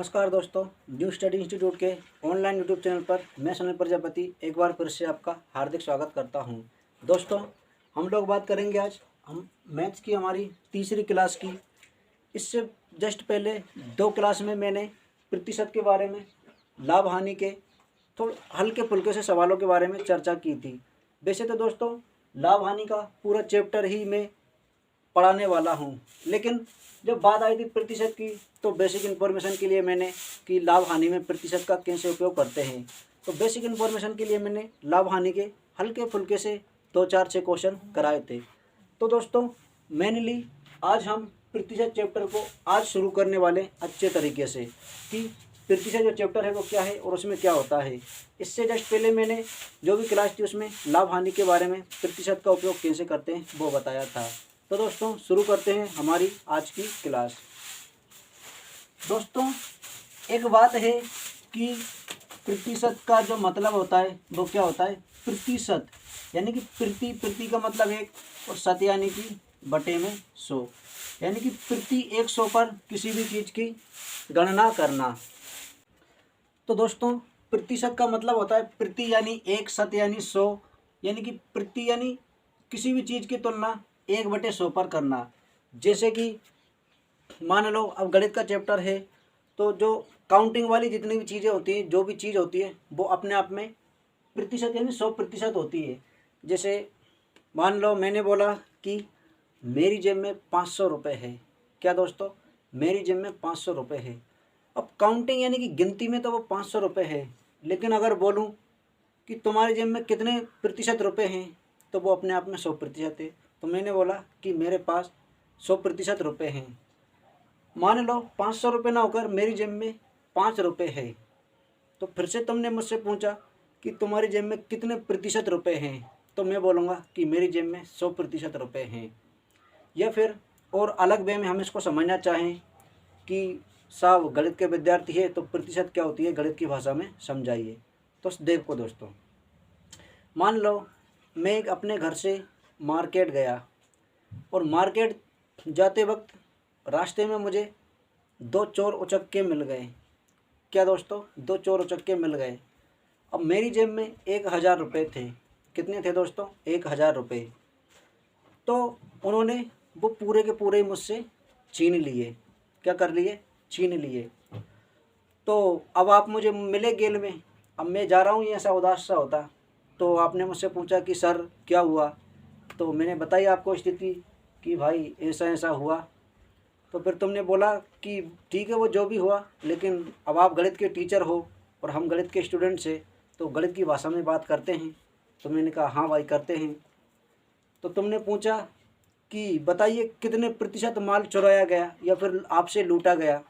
नमस्कार दोस्तों, new study institute के ऑनलाइन यूट्यूब चैनल पर मैं सुनील प्रजापति एक बार फिर से आपका हार्दिक स्वागत करता हूं। दोस्तों, हम लोग बात करेंगे आज हम मैथ्स की हमारी तीसरी क्लास की। इससे जस्ट पहले 2 क्लास में मैंने प्रतिशत के बारे में, लाभ हानि के थोड़े हल्के फुल्के से सवालों के बारे में चर्चा की थी। वैसे तो दोस्तों लाभ हानि का पूरा चैप्टर ही मैं पढ़ाने वाला हूँ, लेकिन जब बात आई थी प्रतिशत की तो बेसिक इन्फॉर्मेशन के लिए मैंने कि लाभ हानि में प्रतिशत का कैसे उपयोग करते हैं, तो बेसिक इन्फॉर्मेशन के लिए मैंने लाभ हानि के हल्के फुल्के से 2-4-6 क्वेश्चन कराए थे। तो दोस्तों मेनली आज हम प्रतिशत चैप्टर को आज शुरू करने वाले अच्छे तरीके से कि प्रतिशत जो चैप्टर है वो क्या है और उसमें क्या होता है। इससे जस्ट पहले मैंने जो भी क्लास थी उसमें लाभ हानि के बारे में, प्रतिशत का उपयोग कैसे करते हैं वो बताया था। तो दोस्तों शुरू करते हैं हमारी आज की क्लास। दोस्तों एक बात है कि प्रतिशत का जो मतलब होता है वो क्या होता है, प्रतिशत यानी कि प्रति का मतलब 1 और शत यानी कि बटे में 100, यानी कि प्रति 100 पर किसी भी चीज़ की गणना करना। तो दोस्तों प्रतिशत का मतलब होता है प्रति यानी 1, शत यानी 100, यानी कि प्रति यानी किसी भी चीज़ की तुलना 1/100 पर करना। जैसे कि मान लो अब गणित का चैप्टर है तो जो काउंटिंग वाली जितनी भी चीज़ें होती हैं, जो भी चीज़ होती है वो अपने आप में प्रतिशत यानी 100% होती है। जैसे मान लो मैंने बोला कि मेरी जेब में 500 रुपये है। क्या दोस्तों, मेरी जेब में 500 रुपये है। अब काउंटिंग यानी कि गिनती में तो वो 500 रुपये है, लेकिन अगर बोलूँ कि तुम्हारी जेब में कितने प्रतिशत रुपये हैं तो वो अपने आप में 100% है। तो मैंने बोला कि मेरे पास 100% रुपये हैं। मान लो 500 रुपये ना होकर मेरी जेब में 5 रुपये है, तो फिर से तुमने मुझसे पूछा कि तुम्हारी जेब में कितने प्रतिशत रुपये हैं, तो मैं बोलूँगा कि मेरी जेब में 100% रुपये हैं। या फिर और अलग वे में हम इसको समझना चाहें कि साहब गणित के विद्यार्थी है तो प्रतिशत क्या होती है गणित की भाषा में समझाइए। तो देखो दोस्तों, मान लो मैं अपने घर से मार्केट गया और मार्केट जाते वक्त रास्ते में मुझे 2 चोर उचक्के मिल गए। क्या दोस्तों, 2 चोर उचक्के मिल गए। अब मेरी जेब में 1000 रुपये थे। कितने थे दोस्तों, 1000 रुपये। तो उन्होंने वो पूरे के पूरे मुझसे छीन लिए। क्या कर लिए, छीन लिए। तो अब आप मुझे मिले गेल में, अब मैं जा रहा हूँ, ये ऐसा उदास सा होता। तो आपने मुझसे पूछा कि सर क्या हुआ, तो मैंने बताई आपको स्थिति कि भाई ऐसा ऐसा हुआ। तो फिर तुमने बोला कि ठीक है वो जो भी हुआ, लेकिन अब आप गणित के टीचर हो और हम गणित के स्टूडेंट्स हैं तो गणित की भाषा में बात करते हैं। तो मैंने कहा हाँ भाई करते हैं। तो तुमने पूछा कि बताइए कितने प्रतिशत माल चुराया गया या फिर आपसे लूटा गया।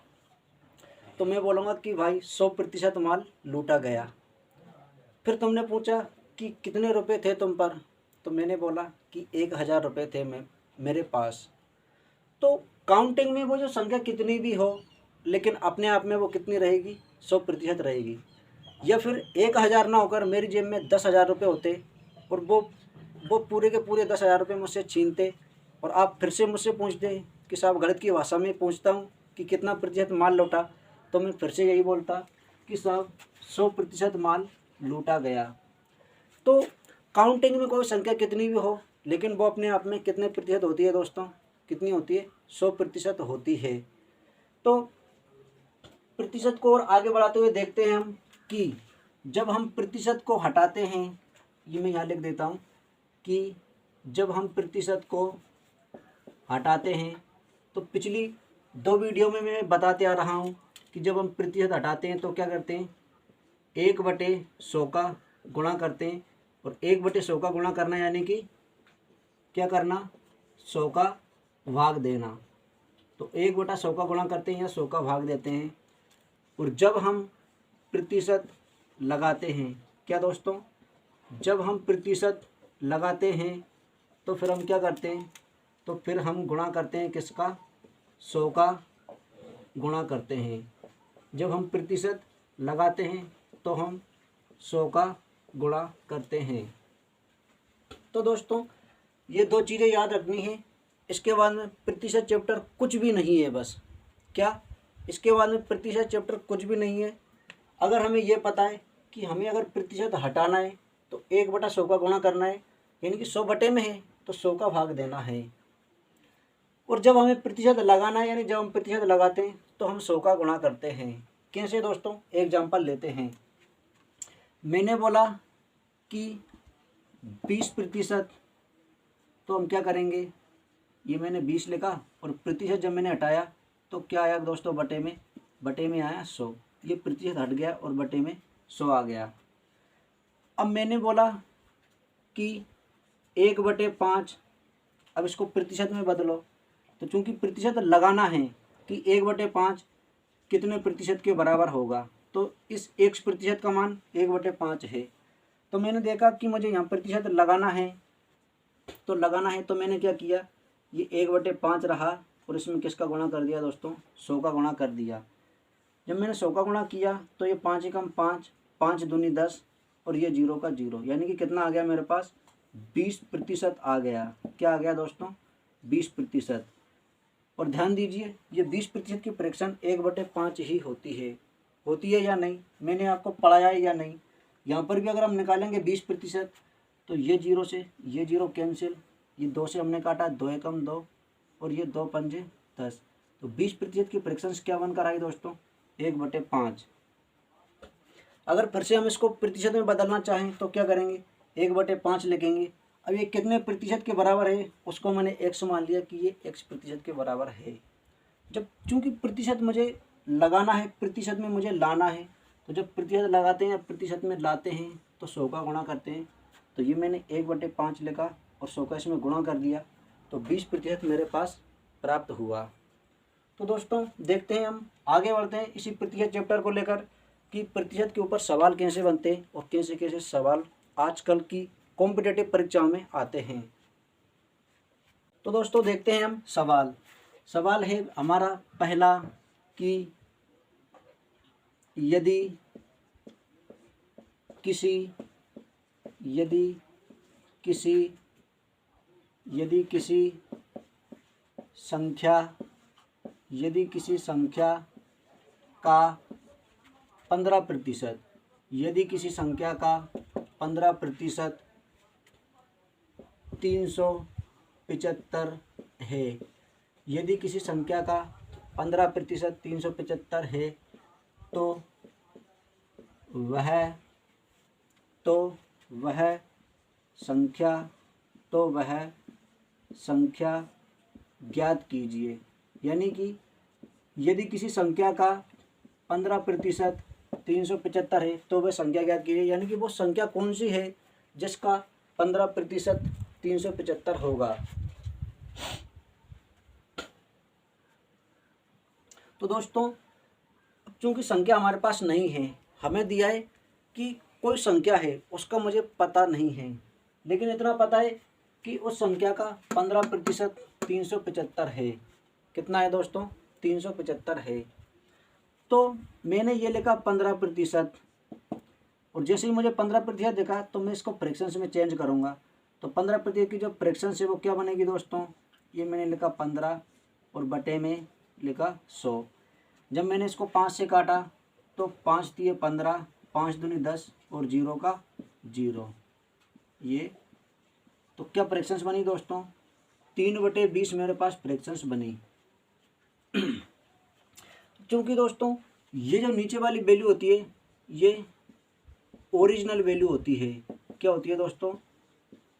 तो मैं बोलूँगा कि भाई 100% माल लूटा गया। फिर तुमने पूछा कि कितने रुपए थे तुम पर, तो मैंने बोला कि 1000 रुपये थे मेरे पास। तो काउंटिंग में वो जो संख्या कितनी भी हो, लेकिन अपने आप में वो कितनी रहेगी, 100% रहेगी। या फिर 1000 ना होकर मेरी जेब में 10,000 रुपये होते और वो पूरे के पूरे 10,000 रुपये मुझसे छीनते और आप फिर से मुझसे पूछते कि साहब गणित की भाषा में पूछता हूँ कि कितना प्रतिशत माल लौटा, तो मैं फिर से यही बोलता कि साहब 100% माल लूटा गया। तो काउंटिंग में कोई संख्या कितनी भी हो, लेकिन वो अपने आप में कितने प्रतिशत होती है दोस्तों, कितनी होती है, 100% होती है। तो प्रतिशत को और आगे बढ़ाते हुए देखते हैं हम कि जब हम प्रतिशत को हटाते हैं, ये मैं यहाँ लिख देता हूँ कि जब हम प्रतिशत को हटाते हैं, तो पिछली 2 वीडियो में मैं बताते आ रहा हूँ कि जब हम प्रतिशत हटाते हैं तो क्या करते हैं, 1/100 का गुणा करते हैं। और 1/100 का गुणा करना यानी कि क्या करना, 100 का भाग देना। तो 1/100 का गुणा करते हैं या 100 का भाग देते हैं। और जब हम प्रतिशत लगाते हैं, क्या दोस्तों, जब हम प्रतिशत लगाते हैं तो फिर हम क्या करते हैं, तो फिर हम गुणा करते हैं किसका, 100 का गुणा करते हैं। जब हम प्रतिशत लगाते हैं तो हम 100 का गुणा करते हैं। तो दोस्तों ये 2 चीज़ें याद रखनी है। इसके बाद में प्रतिशत चैप्टर कुछ भी नहीं है, बस क्या इसके बाद में प्रतिशत चैप्टर कुछ भी नहीं है। अगर हमें ये पता है कि हमें अगर प्रतिशत हटाना है तो 1/100 का गुणा करना है, यानी कि 100 बटे में है तो 100 का भाग देना है। और जब हमें प्रतिशत लगाना है, यानी जब हम प्रतिशत लगाते हैं तो हम 100 का गुणा करते हैं। कैसे दोस्तों, एग्जाम्पल लेते हैं। मैंने बोला कि 20%, तो हम क्या करेंगे, ये मैंने 20 लिखा और प्रतिशत जब मैंने हटाया तो क्या आया दोस्तों, बटे में आया 100। ये प्रतिशत हट गया और बटे में 100 आ गया। अब मैंने बोला कि 1/5, अब इसको प्रतिशत में बदलो। तो चूंकि प्रतिशत लगाना है कि 1/5 कितने प्रतिशत के बराबर होगा, तो इस 1% का मान 1/5 है। तो मैंने देखा कि मुझे यहाँ प्रतिशत लगाना है, तो मैंने क्या किया, ये 1/5 रहा और इसमें किसका गुणा कर दिया दोस्तों, 100 का गुणा कर दिया। जब मैंने 100 का गुणा किया तो ये 5 एकम 5, 5 दूनी 10 और ये 0 का 0, यानी कि कितना आ गया मेरे पास, 20% आ गया। क्या आ गया दोस्तों, 20%। और ध्यान दीजिए, ये 20% की फ्रैक्शन 1/5 ही होती है या नहीं, मैंने आपको पढ़ाया है या नहीं। यहाँ पर भी अगर हम निकालेंगे 20%, तो ये 0 से ये 0 कैंसिल, ये 2 से हमने काटा, 2 एकम 2 और ये 2 पंजे 10। तो 20% की फ्रैक्शंस क्या बनकर आई दोस्तों, 1/5। अगर फिर से हम इसको प्रतिशत में बदलना चाहें तो क्या करेंगे, 1/5 लिखेंगे। अब ये कितने प्रतिशत के बराबर है, उसको मैंने x मान लिया कि ये x% के बराबर है। जब चूंकि प्रतिशत मुझे लगाना है, प्रतिशत में मुझे लाना है, तो जब प्रतिशत लगाते हैं या प्रतिशत में लाते हैं तो 100 का गुणा करते हैं। तो ये मैंने 1/5 लिखा और 100 का इसमें गुणा कर दिया, तो 20% मेरे पास प्राप्त हुआ। तो दोस्तों देखते हैं, हम आगे बढ़ते हैं इसी प्रतिशत चैप्टर को लेकर कि प्रतिशत के ऊपर सवाल कैसे बनते हैं और कैसे कैसे सवाल आजकल की कॉम्पिटिटिव परीक्षाओं में आते हैं। तो दोस्तों देखते हैं हम सवाल है हमारा पहला कि यदि किसी संख्या का 15%, यदि किसी संख्या का 15% 375 है, यदि किसी संख्या का 15% 375 है, तो वह संख्या ज्ञात कीजिए। यानी कि यदि किसी संख्या का 15% 375 है तो वह संख्या ज्ञात कीजिए, यानी कि वो संख्या कौन सी है जिसका 15% 375 होगा। तो दोस्तों चूंकि संख्या हमारे पास नहीं है, हमें दिया है कि कोई संख्या है, उसका मुझे पता नहीं है, लेकिन इतना पता है कि उस संख्या का 15% 375 है। कितना है दोस्तों, 375 है। तो मैंने ये लिखा 15%, और जैसे ही मुझे 15% दिखा तो मैं इसको फ्रैक्शंस में चेंज करूँगा। तो 15% की जो फ्रैक्शंस है वो क्या बनेगी दोस्तों, ये मैंने लिखा 15 और बटे में लिखा 100। जब मैंने इसको 5 से काटा तो 5 दिए 15, 5 दूनी 10 और 0 का 0। ये तो क्या फ्रैक्शंस बनी दोस्तों, 3/20 मेरे पास फ्रैक्शंस बनी। क्योंकि दोस्तों ये जो नीचे वाली वैल्यू होती है ये ओरिजिनल वैल्यू होती है। क्या होती है दोस्तों,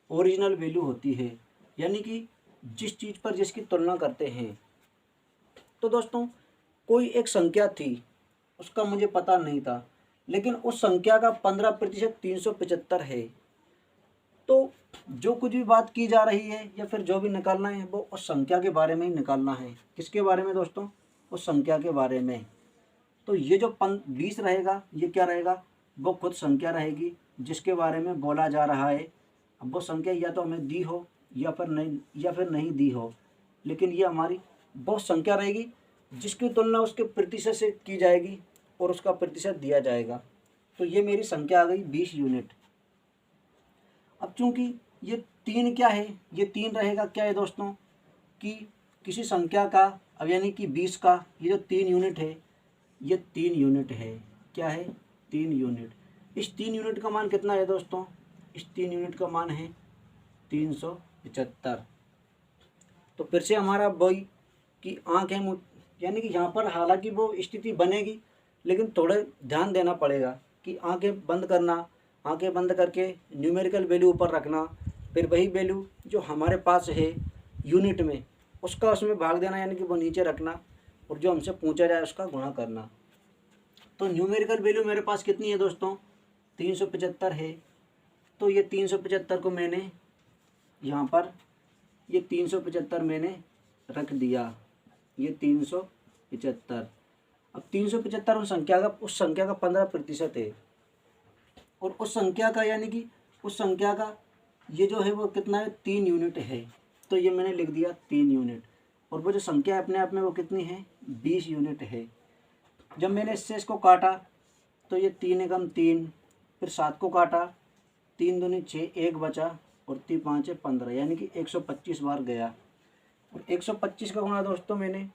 ओरिजिनल वैल्यू होती है, यानी कि जिस चीज़ पर जिसकी तुलना करते हैं। तो दोस्तों कोई एक संख्या थी, उसका मुझे पता नहीं था, लेकिन उस संख्या का 15% 375 है। तो जो कुछ भी बात की जा रही है या फिर जो भी निकालना है वो उस संख्या के बारे में ही निकालना है। किसके बारे में दोस्तों, उस संख्या के बारे में। तो ये जो 20 रहेगा ये क्या रहेगा, वो खुद संख्या रहेगी जिसके बारे में बोला जा रहा है। अब वो संख्या या तो हमें दी हो या फिर नहीं दी हो, लेकिन ये हमारी वो संख्या रहेगी जिसकी तुलना उसके प्रतिशत से की जाएगी और उसका प्रतिशत दिया जाएगा। तो ये मेरी संख्या आ गई 20 यूनिट। अब चूंकि ये 3 क्या है, ये 3 रहेगा क्या है दोस्तों, कि किसी संख्या का, अब यानी कि 20 का ये जो 3 यूनिट है ये 3 यूनिट है। क्या है? 3 यूनिट। इस 3 यूनिट का मान कितना है दोस्तों? इस 3 यूनिट का मान है 375। तो फिर से हमारा वही कि आँख है, यानी कि यहाँ पर हालांकि वो स्थिति बनेगी, लेकिन थोड़े ध्यान देना पड़ेगा कि आंखें बंद करना, आंखें बंद करके न्यूमेरिकल वैल्यू ऊपर रखना, फिर वही वैल्यू जो हमारे पास है यूनिट में उसका उसमें भाग देना, यानी कि वो नीचे रखना, और जो हमसे पूछा जाए उसका गुणा करना। तो न्यूमेरिकल वैल्यू मेरे पास कितनी है दोस्तों? 375 है। तो ये 375 को मैंने यहाँ पर, ये 375 मैंने रख दिया, ये 375। अब 375 उस संख्या का 15% है, और उस संख्या का, यानी कि उस संख्या का ये जो है वो कितना है? 3 यूनिट है। तो ये मैंने लिख दिया 3 यूनिट, और वो जो संख्या है अपने आप में वो कितनी है? 20 यूनिट है। जब मैंने इससे इसको काटा तो ये 3 एकम 3, फिर 7 को काटा, 3 दूनी 6, 1 बचा, और 3 5 15, यानी कि 125 बार गया। और 125 का गुणा दोस्तों मैंने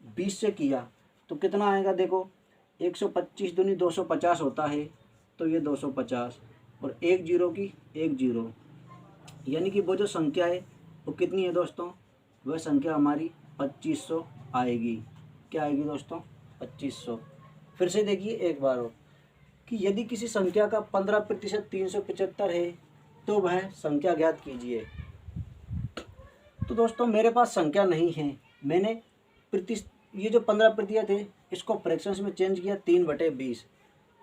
20 से किया तो कितना आएगा? देखो, 125 दूनी 250 होता है, तो ये 250, और 1 जीरो की 1 जीरो, यानी कि वो जो संख्या है वो कितनी है दोस्तों? वह संख्या हमारी 2500 आएगी। क्या आएगी दोस्तों? 2500। फिर से देखिए एक बार और, कि यदि किसी संख्या का 15% 375 है तो वह संख्या ज्ञात कीजिए। तो दोस्तों मेरे पास संख्या नहीं है, मैंने ये जो 15% है इसको फ्रैक्शंस में चेंज किया 3/20।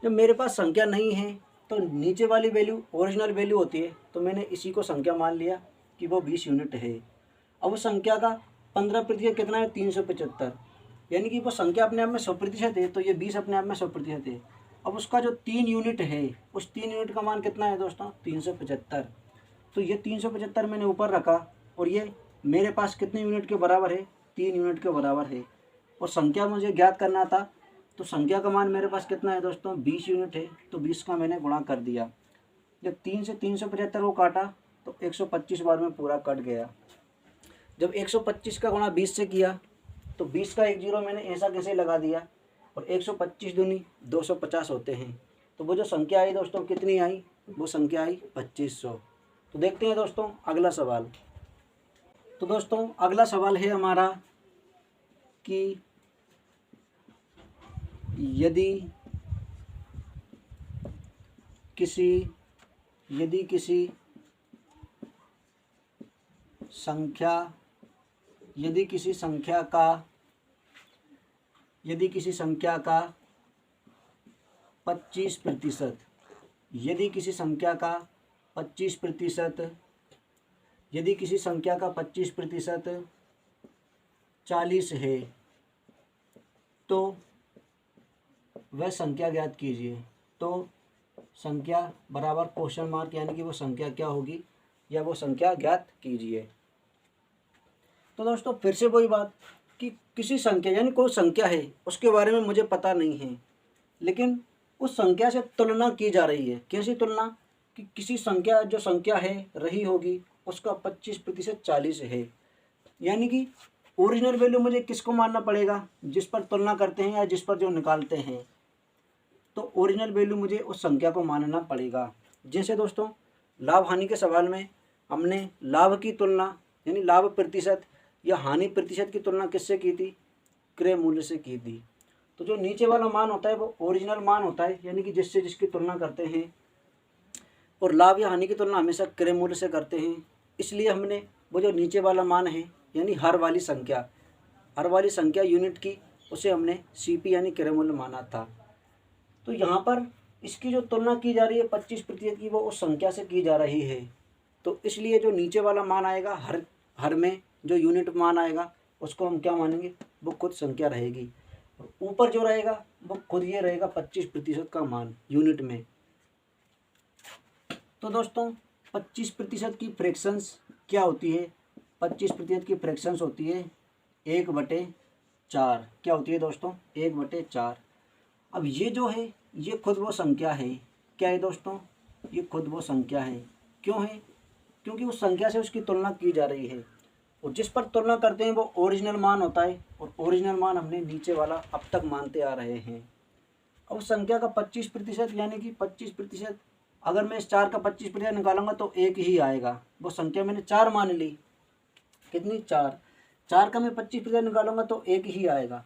जब मेरे पास संख्या नहीं है तो नीचे वाली वैल्यू ओरिजिनल वैल्यू होती है, तो मैंने इसी को संख्या मान लिया कि वो 20 यूनिट है। अब उस संख्या का 15% कितना है? 375, यानी कि वो संख्या अपने आप में 100% है, तो ये 20 अपने आप में 100% है। अब उसका जो 3 यूनिट है, उस 3 यूनिट का मान कितना है दोस्तों? 375। तो ये 375 मैंने ऊपर रखा, और ये मेरे पास कितने यूनिट के बराबर है? 3 यूनिट के बराबर है। और संख्या मुझे ज्ञात करना था, तो संख्या का मान मेरे पास कितना है दोस्तों? 20 यूनिट है, तो 20 का मैंने गुणा कर दिया। जब 3 से 375 को काटा तो 125 बार में पूरा कट गया। जब 125 का गुणा 20 से किया तो 20 का 1 जीरो मैंने ऐसा कैसे लगा दिया, और 125 दूनी 250 होते हैं, तो वो जो संख्या आई दोस्तों कितनी आई? वो संख्या आई 2500। तो देखते हैं दोस्तों अगला सवाल। तो दोस्तों अगला सवाल है हमारा कि यदि किसी संख्या का 25%, यदि किसी संख्या का 25% 40 है तो वह संख्या ज्ञात कीजिए। तो संख्या बराबर क्वेश्चन मार्क, यानी कि वो संख्या क्या होगी, या वो संख्या ज्ञात कीजिए। तो दोस्तों फिर से वही बात कि किसी संख्या, यानी कोई संख्या है उसके बारे में मुझे पता नहीं है, लेकिन उस संख्या से तुलना की जा रही है। कैसी तुलना? कि किसी संख्या, जो संख्या है रही होगी उसका 25% 40 है, यानी कि ओरिजिनल वैल्यू मुझे किसको मानना पड़ेगा? जिस पर तुलना करते हैं या जिस पर जो निकालते हैं, तो ओरिजिनल वैल्यू मुझे उस संख्या को मानना पड़ेगा। जैसे दोस्तों लाभ हानि के सवाल में हमने लाभ की तुलना, यानी लाभ प्रतिशत या हानि प्रतिशत की तुलना किससे की थी? क्रय मूल्य से की थी। तो जो नीचे वाला मान होता है वो ओरिजिनल मान होता है, यानी कि जिससे जिसकी तुलना करते हैं, और लाभ या हानि की तुलना हमेशा क्रय मूल्य से करते हैं। इसलिए हमने वो जो नीचे वाला मान है, यानी हर वाली संख्या यूनिट की, उसे हमने सीपी यानी क्रय मूल्य माना था। तो यहाँ पर इसकी जो तुलना की जा रही है 25% की, वो उस संख्या से की जा रही है। तो इसलिए जो नीचे वाला मान आएगा, हर में जो यूनिट मान आएगा उसको हम क्या मानेंगे? वो खुद संख्या रहेगी। ऊपर जो रहेगा वो खुद ये रहेगा 25% का मान यूनिट में। तो दोस्तों 25% की फ्रैक्शंस क्या होती है? 25% की फ्रैक्शंस होती है 1/4। क्या होती है दोस्तों? 1/4। अब ये जो है ये खुद वो संख्या है। क्या है दोस्तों? ये खुद वो संख्या है। क्यों है? क्योंकि उस संख्या से उसकी तुलना की जा रही है। और जिस पर तुलना करते हैं वो ओरिजिनल मान होता है, और ओरिजिनल मान हमने नीचे वाला अब तक मानते आ रहे हैं। अब संख्या का 25% यानी कि 25%, अगर मैं इस 4 का 25% निकालूंगा तो 1 ही आएगा। वो संख्या मैंने 4 मान ली, कितनी 4, 4 का मैं 25% निकालूंगा तो 1 ही आएगा।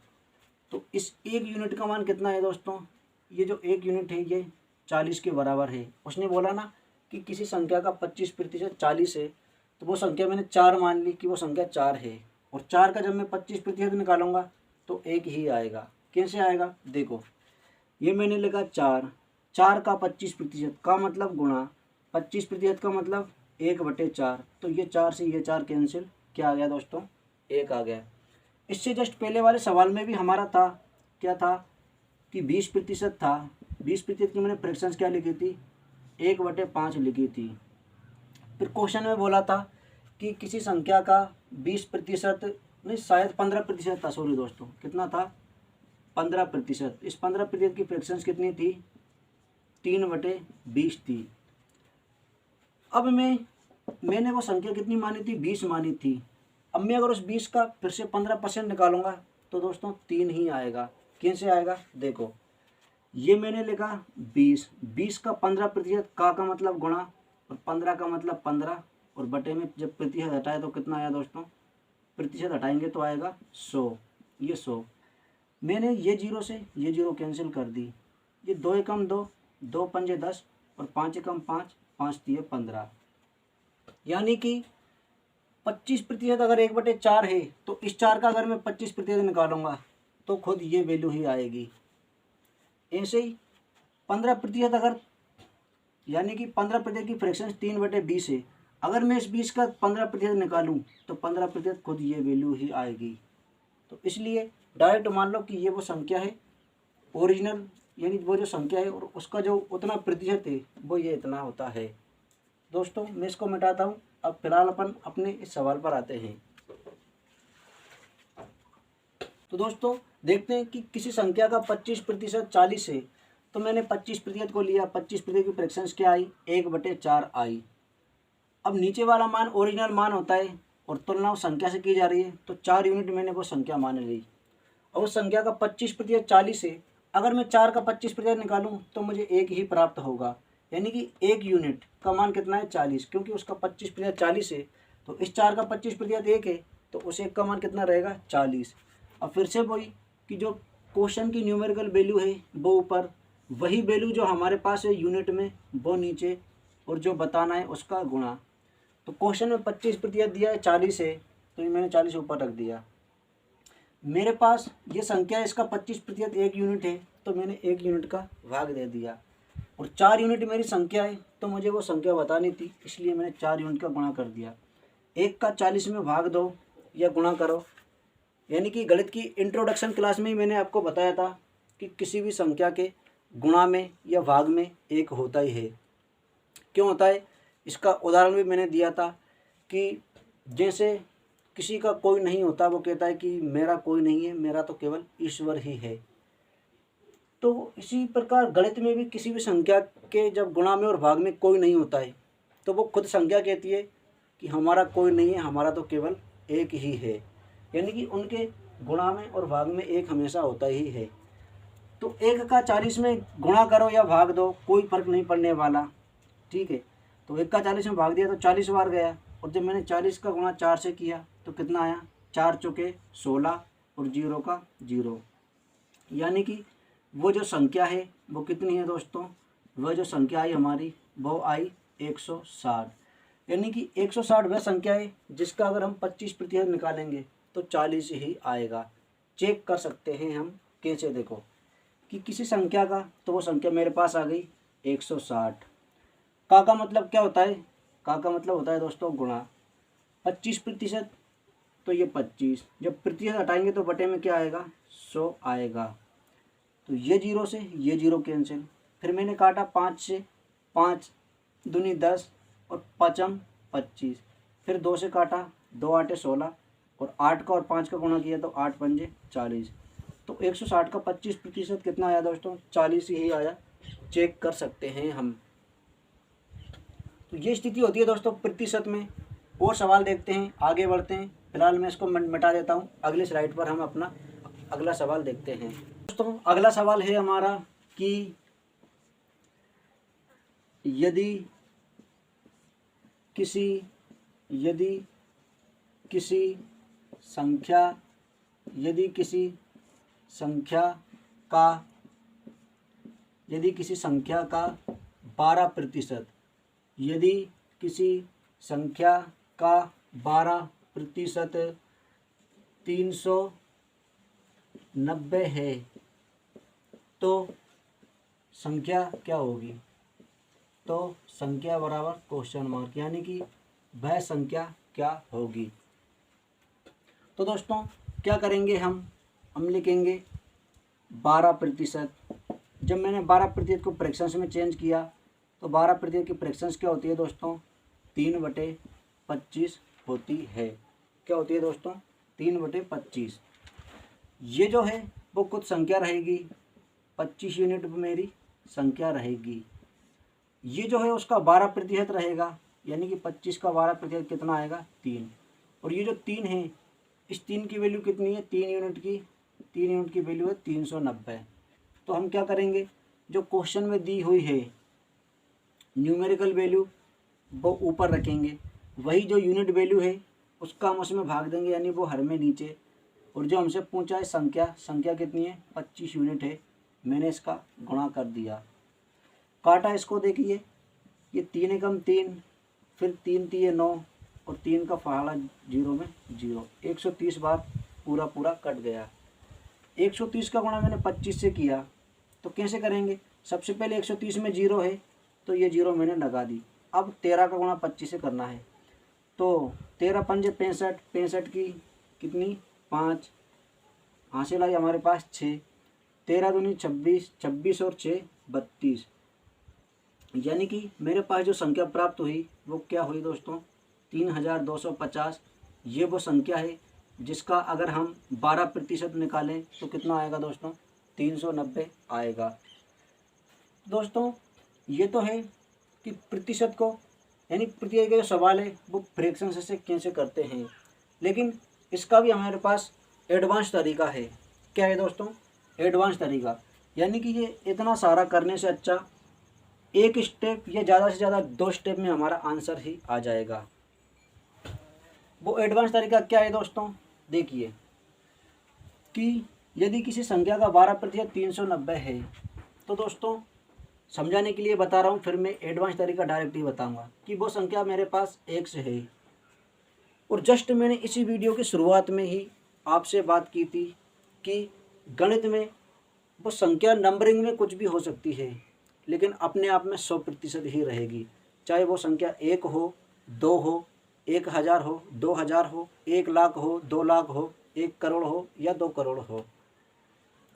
तो इस 1 यूनिट का मान कितना है दोस्तों, ये जो 1 यूनिट है ये 40 के बराबर है। उसने बोला ना कि किसी संख्या का 25% 40 है, तो वो संख्या मैंने 4 मान ली कि वो संख्या 4 है, और 4 का जब मैं 25% निकालूंगा तो 1 ही आएगा। कैसे आएगा देखो, ये मैंने लिखा 4, 4 का 25% का मतलब गुणा, 25% का मतलब 1/4, तो ये 4 से ये 4 कैंसिल, क्या आ गया दोस्तों, 1 आ गया। इससे जस्ट पहले वाले सवाल में भी हमारा था, क्या था कि 20% था, 20% की मैंने फ्रैक्शंस क्या लिखी थी, 1/5 लिखी थी। फिर क्वेश्चन में बोला था कि किसी संख्या का 20% नहीं, शायद 15% था, सॉरी दोस्तों, कितना था 15%। इस 15% की फ्रैक्शंस कितनी थी, 3/20 थी। अब मैंने वो संख्या कितनी मानी थी, 20 मानी थी। अब मैं अगर उस 20 का फिर से 15% निकालूंगा तो दोस्तों 3 ही आएगा। कैसे आएगा देखो, ये मैंने लिखा 20, 20 का 15% का मतलब गुणा, और 15 का मतलब 15, और बटे में जब प्रतिशत हटाए तो कितना आया दोस्तों, प्रतिशत हटाएंगे तो आएगा 100, ये 100। मैंने ये 0 से ये 0 कैंसिल कर दी, ये 2 एकम 2, 2 पंजे 10, और 5 एकम 5, 5 दिए 15, यानी कि 25% अगर 1/4 है तो इस 4 का अगर मैं 25% निकालूंगा तो खुद ये वैल्यू ही आएगी। ऐसे ही 15% अगर, यानी कि 15% की फ्रैक्शन 3/20 है, अगर मैं इस 20 का 15% निकालूं तो 15% खुद ये वैल्यू ही आएगी। तो इसलिए डायरेक्ट मान लो कि ये वो संख्या है ओरिजिनल, यानी वो जो संख्या है और उसका जो उतना प्रतिशत है वो ये इतना होता है। दोस्तों मैं इसको मिटाता हूँ। अब फिलहाल अपन अपने इस सवाल पर आते हैं। तो दोस्तों देखते हैं कि किसी संख्या का 25% 40 है, तो मैंने 25% को लिया, 25% की फ्रैक्शंस क्या आई, 1/4 आई। अब नीचे वाला मान ओरिजिनल मान होता है और तुलना उस संख्या से की जा रही है, तो 4 यूनिट मैंने वो संख्या मान ली। और उस संख्या का 25% 40 है, अगर मैं 4 का 25% निकालूं तो मुझे 1 ही प्राप्त होगा, यानी कि 1 यूनिट का मान कितना है 40, क्योंकि उसका 25% 40 है, तो इस 4 का 25% 1 है, तो उस 1 का मान कितना रहेगा 40। अब फिर से वही कि जो क्वेश्चन की न्यूमेरिकल वैल्यू है वो ऊपर, वही वैल्यू जो हमारे पास है यूनिट में वो नीचे, और जो बताना है उसका गुणा। तो क्वेश्चन में 25% दिया है 40 है, तो ये मैंने 40 ऊपर रख दिया। मेरे पास ये संख्या है, इसका 25% 1 यूनिट है, तो मैंने 1 यूनिट का भाग दे दिया। और 4 यूनिट मेरी संख्या है, तो मुझे वो संख्या बतानी थी, इसलिए मैंने 4 यूनिट का गुणा कर दिया। 1 का 40 में भाग दो या गुणा करो, यानी कि गणित की इंट्रोडक्शन क्लास में ही मैंने आपको बताया था कि किसी भी संख्या के गुणा में या भाग में 1 होता ही है। क्यों होता है, इसका उदाहरण भी मैंने दिया था कि जैसे किसी का कोई नहीं होता, वो कहता है कि मेरा कोई नहीं है, मेरा तो केवल ईश्वर ही है। तो इसी प्रकार गणित में भी किसी भी संख्या के जब गुणा में और भाग में कोई नहीं होता है, तो वो खुद संख्या कहती है कि हमारा कोई नहीं है, हमारा तो केवल 1 ही है, यानी कि उनके गुणा में और भाग में 1 हमेशा होता ही है। तो 1 का 40 में गुणा करो या भाग दो, कोई फर्क नहीं पड़ने वाला, ठीक है। तो 1 का 40 में भाग दिया तो 40 बार गया, और जब मैंने 40 का गुणा 4 से किया तो कितना आया, 4 चौके 16 और 0 का 0, यानी कि वो जो संख्या है वो कितनी है दोस्तों, वह जो संख्या आई हमारी वो आई 160, यानी कि 160 वह संख्या है जिसका अगर हम 25% निकालेंगे तो 40 ही आएगा। चेक कर सकते हैं हम, कैसे देखो कि किसी संख्या का, तो वो संख्या मेरे पास आ गई 160। का मतलब क्या होता है, का मतलब होता है दोस्तों गुणा, 25% तो ये 25, जब प्रतिशत हटाएंगे तो बटे में क्या आएगा 100 आएगा। तो ये 0 से ये 0 कैंसिल, फिर मैंने काटा 5 से, 5 दूनी 10 और 5 25, फिर 2 से काटा, 2 8 16, और 8 का और 5 का गुणा किया तो 8 पंजे 40। तो 160 का 25% कितना आया दोस्तों, 40 ही आया। चेक कर सकते हैं हम। तो ये स्थिति होती है दोस्तों प्रतिशत में। और सवाल देखते हैं, आगे बढ़ते हैं। फिलहाल मैं इसको मिटा देता हूँ। अगली स्लाइड पर हम अपना अगला सवाल देखते हैं। दोस्तों अगला सवाल है हमारा कि यदि किसी संख्या का 12%, यदि किसी संख्या का 12% 390 है तो संख्या क्या होगी? तो संख्या बराबर क्वेश्चन मार्क, यानी कि वह संख्या क्या होगी। तो दोस्तों क्या करेंगे, हम लिखेंगे 12%। जब मैंने 12% को फ्रैक्शंस में चेंज किया तो 12% की फ्रैक्शंस क्या होती है दोस्तों? 3/25 होती है। क्या होती है दोस्तों? 3/25। ये जो है वो कुछ संख्या रहेगी, 25 यूनिट मेरी संख्या रहेगी। ये जो है उसका 12% रहेगा, यानी कि 25 का 12% कितना आएगा? 3। और ये जो 3 है, इस 3 की वैल्यू कितनी है? 3 यूनिट की वैल्यू है 390। तो हम क्या करेंगे, जो क्वेश्चन में दी हुई है न्यूमेरिकल वैल्यू वो ऊपर रखेंगे, वही जो यूनिट वैल्यू है उसका हम उसमें भाग देंगे, यानी वो हर में नीचे। और जो हमसे पूछा है संख्या कितनी है? 25 यूनिट है, मैंने इसका गुणा कर दिया। काटा इसको, देखिए ये 3 एकम 3, फिर 3 तिये 9 और 3 का फाड़ा 0 में 0। 130 बार पूरा कट गया। 130 का गुणा मैंने 25 से किया, तो कैसे करेंगे? सबसे पहले 130 में 0 है तो ये 0 मैंने लगा दी। अब 13 का गुणा 25 से करना है, तो 13 पंजे 65, 65 की कितनी? 5 हासिल आई हमारे पास 6। 13 दूनी 26, 26 और 6 32। यानी कि मेरे पास जो संख्या प्राप्त हुई वो क्या हुई दोस्तों? 3250। ये वो संख्या है जिसका अगर हम 12% निकालें तो कितना आएगा दोस्तों? 390 आएगा। दोस्तों ये तो है कि प्रतिशत को, यानी प्रतिशत का जो सवाल है वो फ्रैक्शन से कैसे करते हैं, लेकिन इसका भी हमारे पास एडवांस तरीका है। क्या है दोस्तों? एडवांस तरीका, यानी कि ये इतना सारा करने से अच्छा एक स्टेप या ज़्यादा से ज़्यादा 2 स्टेप में हमारा आंसर ही आ जाएगा। वो एडवांस तरीका क्या है दोस्तों? देखिए कि यदि किसी संख्या का 12% 390 है, तो दोस्तों समझाने के लिए बता रहा हूँ, फिर मैं एडवांस तरीका डायरेक्ट ही बताऊँगा कि वो संख्या मेरे पास 1 से है। और जस्ट मैंने इसी वीडियो की शुरुआत में ही आपसे बात की थी कि गणित में वो संख्या नंबरिंग में कुछ भी हो सकती है, लेकिन अपने आप में 100% ही रहेगी। चाहे वो संख्या 1 हो, 2 हो, 1000 हो, 2000 हो, 1 लाख हो, 2 लाख हो, 1 करोड़ हो या 2 करोड़ हो।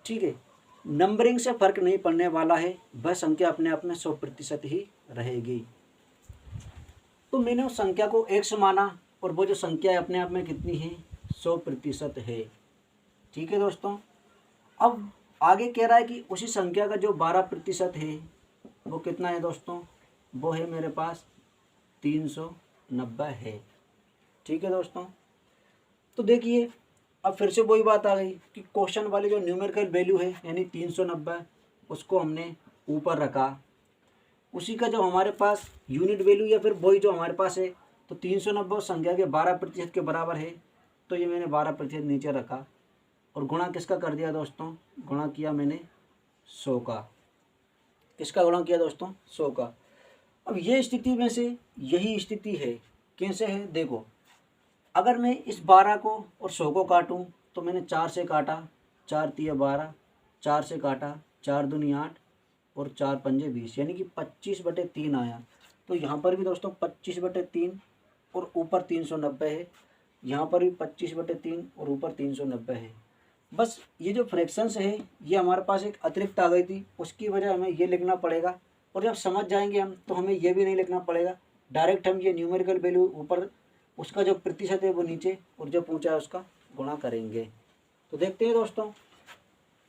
ठीक है, नंबरिंग से फर्क नहीं पड़ने वाला है, वह संख्या अपने आप में 100% ही रहेगी। तो मैंने उस संख्या को x माना और वो जो संख्या है अपने आप में कितनी है? 100% है। ठीक है दोस्तों, अब आगे कह रहा है कि उसी संख्या का जो 12% है वो कितना है दोस्तों? वो है मेरे पास 390 है। ठीक है दोस्तों, तो देखिए अब फिर से वही बात आ गई कि क्वेश्चन वाली जो न्यूमेरिकल वैल्यू है यानी 390 उसको हमने ऊपर रखा, उसी का जो हमारे पास यूनिट वैल्यू या फिर वही जो हमारे पास है, तो 390 संख्या के 12% के बराबर है, तो ये मैंने 12% नीचे रखा और गुणा किसका कर दिया दोस्तों? गुणा किया मैंने 100 का। किसका गुणा किया दोस्तों? 100 का। अब ये स्थिति में से यही स्थिति है, कैसे है देखो, अगर मैं इस 12 को और 100 को काटूं तो मैंने 4 से काटा, 4 तिया 12, 4 से काटा, 4 दूनी 8 और 4 पंजे 20, यानी कि 25/3 आया। तो यहाँ पर भी दोस्तों 25/3 और ऊपर 390 है, यहाँ पर भी 25/3 और ऊपर 390 है। बस ये जो फ्रैक्शंस है ये हमारे पास एक अतिरिक्त आ गई थी, उसकी वजह हमें ये लिखना पड़ेगा। और जब समझ जाएंगे हम तो हमें ये भी नहीं लिखना पड़ेगा, डायरेक्ट हम ये न्यूमेरिकल वैल्यू ऊपर, उसका जो प्रतिशत है वो नीचे, और जो पूछा है उसका गुणा करेंगे। तो देखते हैं दोस्तों,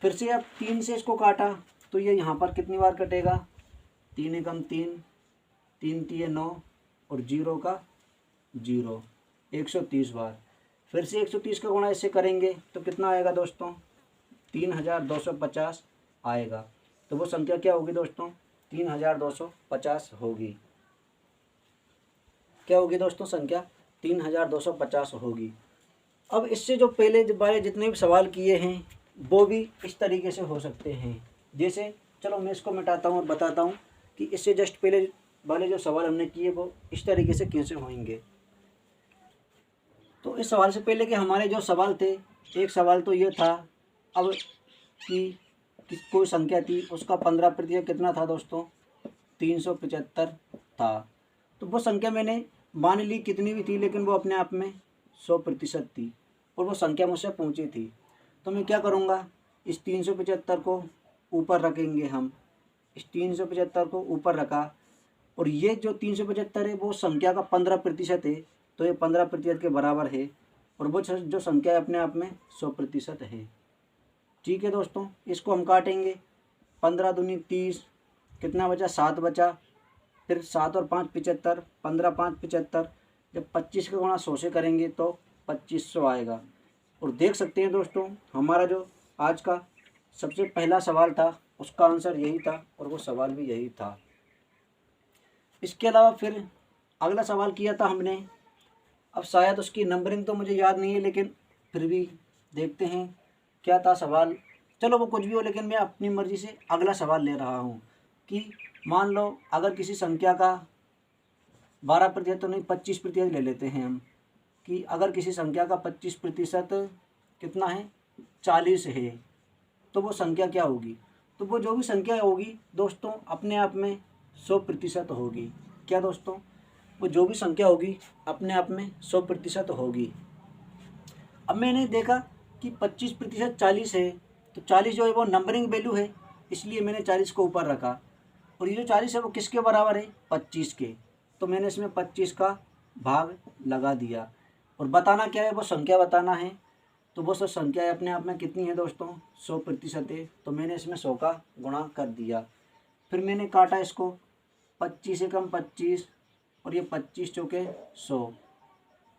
फिर से अब 3 से इसको काटा तो ये यहाँ पर कितनी बार कटेगा? 3 एकम 3, 3 तिये 9 और 0 का 0, 130 बार। फिर से 130 का गुणा इससे करेंगे तो कितना आएगा दोस्तों, 3250 आएगा। तो वो संख्या क्या होगी दोस्तों, 3250 होगी। क्या होगी दोस्तों, संख्या 3250 होगी। अब इससे जो पहले वाले जितने भी सवाल किए हैं वो भी इस तरीके से हो सकते हैं। जैसे चलो मैं इसको मिटाता हूँ और बताता हूँ कि इससे जस्ट पहले वाले जो सवाल हमने किए वो इस तरीके से कैसे होंगे। तो इस सवाल से पहले के हमारे जो सवाल थे, एक सवाल तो ये था अब कि कोई संख्या थी उसका 15% कितना था दोस्तों, 375 था। तो वो संख्या मैंने मान ली कितनी भी थी, लेकिन वो अपने आप में 100% थी और वो संख्या मुझसे पहुंची थी। तो मैं क्या करूँगा, इस 375 को ऊपर रखेंगे हम, इस 375 को ऊपर रखा और ये जो 375 है वो संख्या का 15% है, तो ये 15% के बराबर है और वो जो संख्या है अपने आप में 100% है। ठीक है दोस्तों, इसको हम काटेंगे, 15 दूनी 30, कितना बचा, 7 बचा। फिर 7 और 5 75, 15 5 75, जब 25 का गुणा 100 से करेंगे तो 2500 आएगा। और देख सकते हैं दोस्तों हमारा जो आज का सबसे पहला सवाल था उसका आंसर यही था और वो सवाल भी यही था। इसके अलावा फिर अगला सवाल किया था हमने, अब शायद उसकी नंबरिंग तो मुझे याद नहीं है, लेकिन फिर भी देखते हैं क्या था सवाल। चलो वो कुछ भी हो, लेकिन मैं अपनी मर्ज़ी से अगला सवाल ले रहा हूँ कि मान लो अगर किसी संख्या का 12% तो नहीं 25% ले लेते हैं हम, कि अगर किसी संख्या का 25% कितना है, 40 है, तो वो संख्या क्या होगी। तो वो जो भी संख्या होगी दोस्तों अपने आप में 100% होगी। क्या दोस्तों, वो जो भी संख्या होगी अपने आप में 100% होगी। अब मैंने देखा कि 25% 40 है, तो 40 जो है वो नंबरिंग वैल्यू है, इसलिए मैंने 40 को ऊपर रखा। और ये जो 40 है वो किसके बराबर है, 25 के, तो मैंने इसमें 25 का भाग लगा दिया। और बताना क्या है, वो संख्या बताना है। तो वो सब संख्या अपने आप में कितनी है दोस्तों, 100% है, तो मैंने इसमें 100 का गुणा कर दिया। फिर मैंने काटा इसको, 25 से कम 25 और ये 25 चौके 100,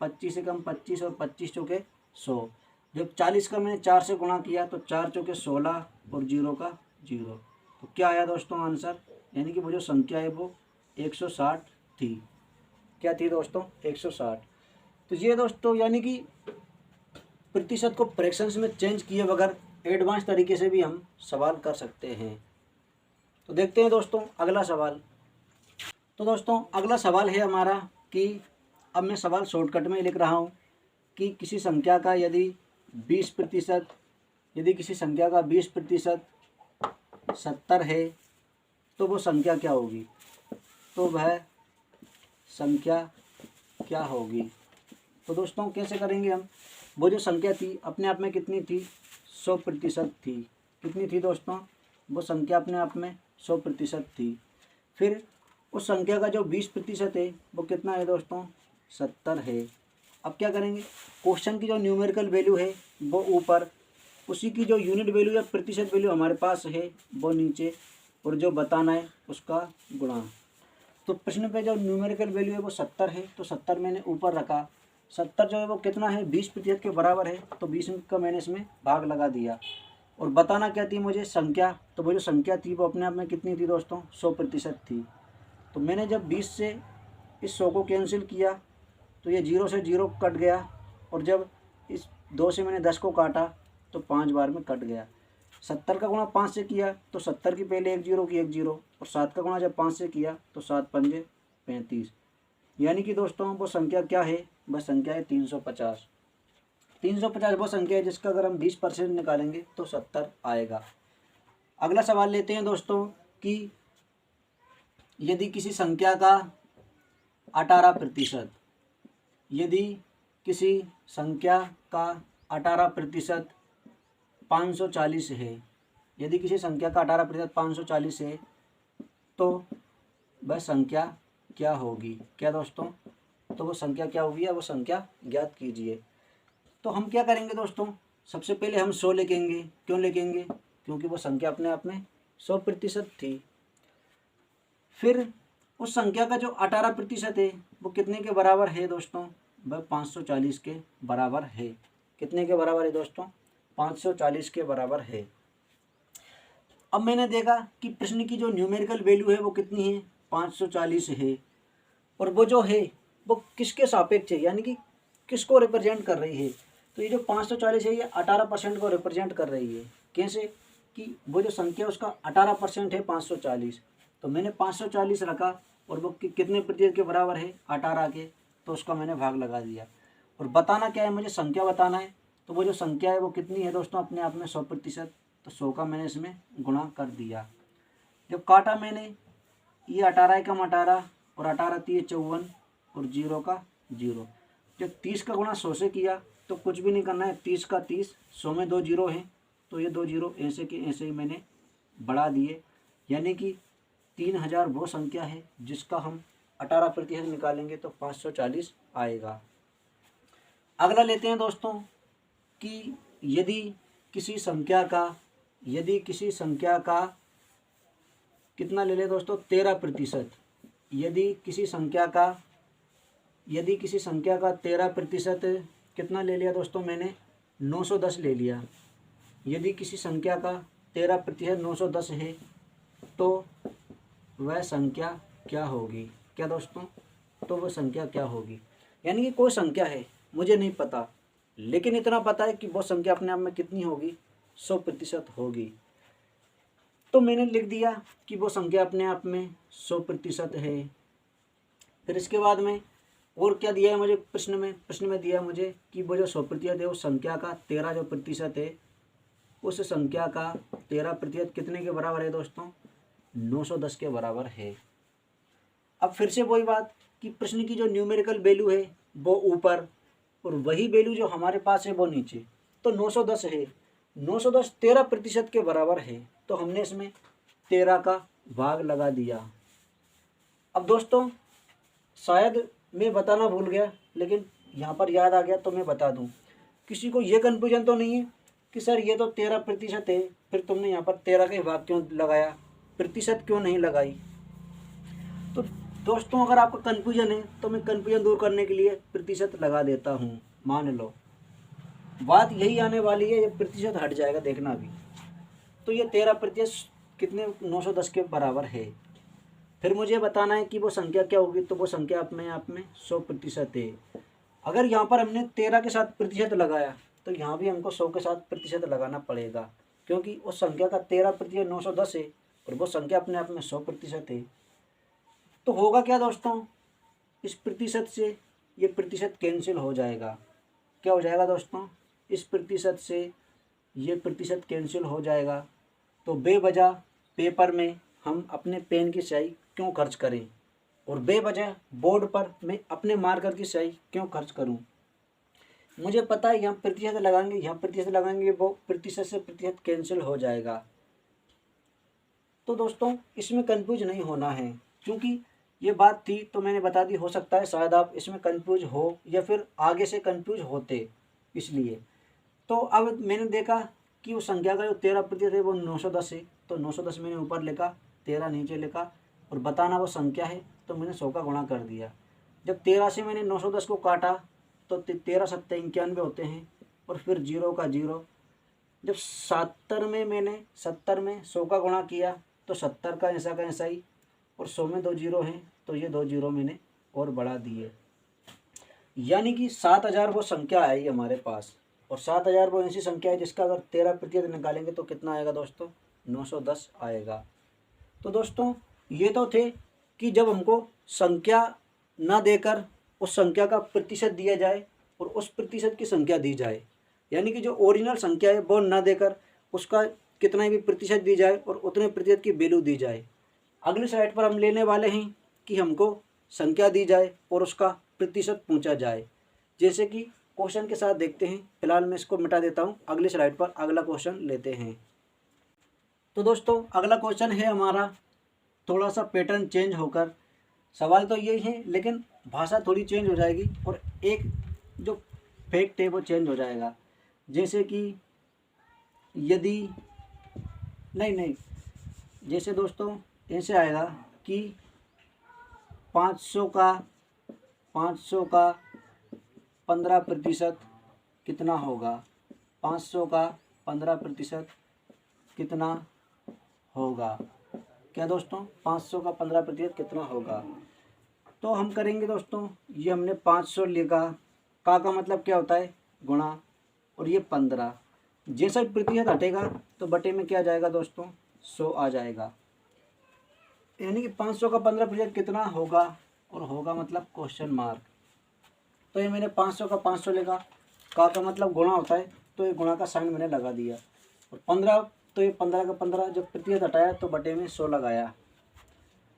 25 से कम 25 और 25 चौके 100। जब 40 का मैंने 4 से गुणा किया तो 4 चौके 16 और 0 का 0। तो क्या आया दोस्तों आंसर, यानी कि वो जो संख्या है वो 160 थी। क्या थी दोस्तों, 160। तो ये दोस्तों यानी कि प्रतिशत को फ्रैक्शंस में चेंज किए बगैर एडवांस तरीके से भी हम सवाल कर सकते हैं। तो देखते हैं दोस्तों अगला सवाल। तो दोस्तों अगला सवाल है हमारा कि अब मैं सवाल शॉर्टकट में लिख रहा हूँ कि किसी संख्या का यदि 20%, यदि किसी संख्या का 20% 70 है तो वो संख्या क्या होगी। तो वह संख्या क्या होगी। तो दोस्तों कैसे करेंगे हम, वो जो संख्या थी अपने आप में कितनी थी, 100% थी। कितनी थी दोस्तों, वो संख्या अपने आप में 100% थी। फिर उस संख्या का जो 20% है वो कितना है दोस्तों, 70 है। अब क्या करेंगे, क्वेश्चन की जो न्यूमेरिकल वैल्यू है वो ऊपर, उसी की जो यूनिट वैल्यू या प्रतिशत वैल्यू हमारे पास है वो नीचे, और जो बताना है उसका गुणा। तो प्रश्न पे जो न्यूमेरिकल वैल्यू है वो 70 है, तो 70 मैंने ऊपर रखा। 70 जो है वो कितना है, 20% के बराबर है, तो 20 का मैंने इसमें भाग लगा दिया। और बताना क्या थी मुझे, संख्या। तो वो जो संख्या थी वो अपने आप में कितनी थी दोस्तों, 100% थी। तो मैंने जब 20 से इस 100 को कैंसिल किया तो ये 0 से 0 कट गया, और जब इस 2 से मैंने 10 को काटा तो 5 बार में कट गया। 70 का गुणा 5 से किया तो 70 की पहले 1 0 की 1 0, और 7 का गुणा जब 5 से किया तो 7 पंजे 35। यानी कि दोस्तों वो संख्या क्या है, वह संख्या है 350। 350 वो संख्या है जिसका अगर हम 20% निकालेंगे तो 70 आएगा। अगला सवाल लेते हैं दोस्तों कि यदि किसी संख्या का 18%, यदि किसी संख्या का 18% 540 है, यदि किसी संख्या का 18% 540 है तो वह संख्या क्या होगी। क्या दोस्तों, तो वो संख्या क्या होगी या वो संख्या ज्ञात कीजिए। तो हम क्या करेंगे दोस्तों, सबसे पहले हम 100 लिखेंगे। क्यों लिखेंगे, क्योंकि वो संख्या अपने आप में 100% थी। फिर उस संख्या का जो 18% है वो कितने के बराबर है दोस्तों, वह 540 के बराबर है। कितने के बराबर है दोस्तों? 540 के बराबर है। अब मैंने देखा कि प्रश्न की जो न्यूमेरिकल वैल्यू है वो कितनी है? 540 है। और वो जो है वो किसके सापेक्ष है, यानी कि किसको रिप्रेजेंट कर रही है? तो ये जो 540 है ये 18% को रिप्रेजेंट कर रही है। कैसे? कि वो जो संख्या उसका 18% है 540, तो मैंने 540 रखा और वो कितने प्रतिशत के बराबर है? 18 के, तो उसका मैंने भाग लगा दिया। और बताना क्या है? मुझे संख्या बताना है। तो वो जो संख्या है वो कितनी है दोस्तों? अपने आप में 100%, तो 100 का मैंने इसमें गुणा कर दिया। जब काटा मैंने, ये 18 एकम 18 और 18 3 54 और 0 का 0। जब 30 का गुणा 100 से किया तो कुछ भी नहीं करना है, 30 का 30, 100 में 2 जीरो हैं, तो ये 2 जीरो ऐसे के ऐसे ही मैंने बढ़ा दिए। यानी कि 3000 वो संख्या है जिसका हम 18% निकालेंगे तो 540 आएगा। अगला लेते हैं दोस्तों कि यदि किसी संख्या का कितना ले ले दोस्तों? 13%। यदि किसी संख्या का 13% कितना ले लिया दोस्तों? मैंने 910 ले लिया। यदि किसी संख्या का 13% 910 है तो वह संख्या क्या होगी? क्या दोस्तों? तो वह संख्या क्या होगी? यानी कि कोई संख्या है, मुझे नहीं पता, लेकिन इतना पता है कि वो संख्या अपने आप में कितनी होगी? 100% होगी। तो मैंने लिख दिया कि वो संख्या अपने आप में 100% है। फिर इसके बाद में और क्या दिया है मुझे प्रश्न में दिया मुझे कि वो जो 100% है उस संख्या का 13 जो प्रतिशत है, उस संख्या का 13% कितने के बराबर है दोस्तों? 910 के बराबर है। अब फिर से वही बात कि प्रश्न की जो न्यूमेरिकल वैल्यू है वो ऊपर और वही वैल्यू जो हमारे पास है वो नीचे। तो 910 है, 910 13% के बराबर है, तो हमने इसमें 13 का भाग लगा दिया। अब दोस्तों शायद मैं बताना भूल गया, लेकिन यहाँ पर याद आ गया तो मैं बता दूँ। किसी को ये कन्फ्यूजन तो नहीं है कि सर ये तो 13% है, फिर तुमने यहाँ पर 13 का भाग क्यों लगाया, प्रतिशत क्यों नहीं लगाई? तो दोस्तों अगर आपका कन्फ्यूजन है तो मैं कन्फ्यूजन दूर करने के लिए प्रतिशत लगा देता हूँ। मान लो बात यही आने वाली है, ये प्रतिशत हट जाएगा, देखना अभी। तो ये 13% कितने? 910 के बराबर है। फिर मुझे बताना है कि वो संख्या क्या होगी, तो वो संख्या अपने आप में 100% है। अगर यहाँ पर हमने 13 के साथ प्रतिशत लगाया तो यहाँ भी हमको 100 के साथ प्रतिशत लगाना पड़ेगा, क्योंकि उस संख्या का 13% 910 है और वो संख्या अपने आप में 100% है। तो होगा क्या दोस्तों? इस प्रतिशत से ये प्रतिशत कैंसिल हो जाएगा। क्या हो जाएगा दोस्तों? इस प्रतिशत से ये प्रतिशत कैंसिल हो जाएगा। तो बेवजह पेपर में हम अपने पेन की स्याही क्यों खर्च करें, और बेवजह बोर्ड पर मैं अपने मार्कर की स्याही क्यों खर्च करूं? मुझे पता है यहाँ प्रतिशत लगाएंगे, यहाँ प्रतिशत लगाएंगे, वो प्रतिशत से प्रतिशत कैंसिल हो जाएगा। तो दोस्तों इसमें कंफ्यूज नहीं होना है, क्योंकि ये बात थी तो मैंने बता दी। हो सकता है शायद आप इसमें कंफ्यूज हो या फिर आगे से कंफ्यूज होते, इसलिए। तो अब मैंने देखा कि उस संख्या का जो 13% है वो 910 है, तो 910 मैंने ऊपर लिखा, 13 नीचे लिखा, और बताना वो संख्या है तो मैंने 100 का गुणा कर दिया। जब 13 से मैंने 910 को काटा तो 13 7 91 होते हैं, और फिर 0 का 0। जब 70 में 100 का गुणा किया तो 70 का ऐसा ही, और 100 में 2 जीरो हैं, तो ये 2 जीरो मैंने और बढ़ा दिए। यानी कि 7000 वो संख्या आई हमारे पास, और 7000 वो ऐसी संख्या है जिसका अगर 13% निकालेंगे तो कितना आएगा दोस्तों? 910 आएगा। तो दोस्तों ये तो थे कि जब हमको संख्या ना देकर उस संख्या का प्रतिशत दिया जाए और उस प्रतिशत की संख्या दी जाए, यानी कि जो ओरिजिनल संख्या है वो ना देकर उसका कितना भी प्रतिशत दी जाए और उतने प्रतिशत की वैल्यू दी जाए। अगली स्लाइड पर हम लेने वाले हैं कि हमको संख्या दी जाए और उसका प्रतिशत पूछा जाए। जैसे कि क्वेश्चन के साथ देखते हैं। फिलहाल मैं इसको मिटा देता हूँ, अगली स्लाइड पर अगला क्वेश्चन लेते हैं। तो दोस्तों अगला क्वेश्चन है हमारा थोड़ा सा पैटर्न चेंज होकर, सवाल तो यही है लेकिन भाषा थोड़ी चेंज हो जाएगी और एक जो फैक्ट है वो चेंज हो जाएगा। जैसे कि यदि नहीं, जैसे दोस्तों ऐसे आएगा कि 500 का 15% कितना होगा? 500 का 15% कितना होगा? क्या दोस्तों? 500 का 15% कितना होगा? तो हम करेंगे दोस्तों, ये हमने 500 लिखा, का मतलब क्या होता है? गुणा, और ये 15, जैसा प्रतिशत हटेगा तो बटे में क्या जाएगा दोस्तों? 100 आ जाएगा। यानी कि 500 का 15% कितना होगा, और होगा मतलब क्वेश्चन मार्क। तो ये मैंने 500 का 500 लिखा, का मतलब गुणा होता है, तो ये गुणा का साइन मैंने लगा दिया, और 15, तो ये 15 का 15 जब प्रतिशत हटाया तो बटे में 100 लगाया।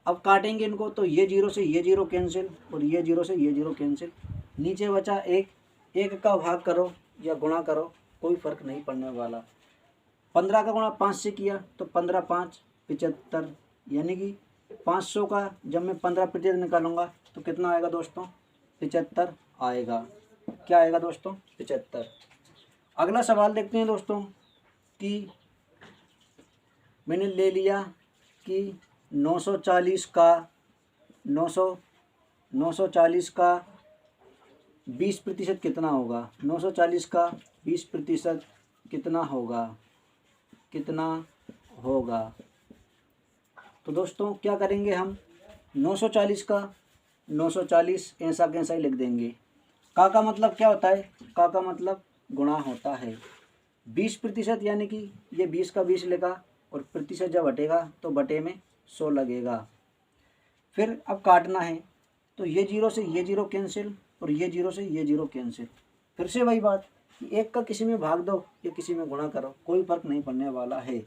अब काटेंगे इनको, तो ये जीरो से ये जीरो कैंसिल, और ये जीरो से ये जीरो कैंसिल, नीचे बचा एक, एक का भाग करो या गुणा करो, कोई फ़र्क नहीं पड़ने वाला। 15 का गुणा 5 से किया तो 15 5 75, यानी कि 500 का जब मैं 15% निकालूंगा तो कितना आएगा दोस्तों? 75 आएगा। क्या आएगा दोस्तों? 75। अगला सवाल देखते हैं दोस्तों, कि मैंने ले लिया कि 940 का 20% कितना होगा? 940 का 20% कितना होगा? कितना होगा? तो दोस्तों क्या करेंगे हम? 940 का 940 ऐसा कैसा ही लिख देंगे। का मतलब क्या होता है? का मतलब गुणा होता है। 20% यानी कि ये 20 का 20 लेगा, और प्रतिशत जब हटेगा तो बटे में 100 लगेगा। फिर अब काटना है, तो ये जीरो से ये जीरो कैंसिल, और ये जीरो से ये जीरो कैंसिल। फिर से वही बात, एक का किसी में भाग दो या किसी में गुणा करो, कोई फर्क नहीं पड़ने वाला है।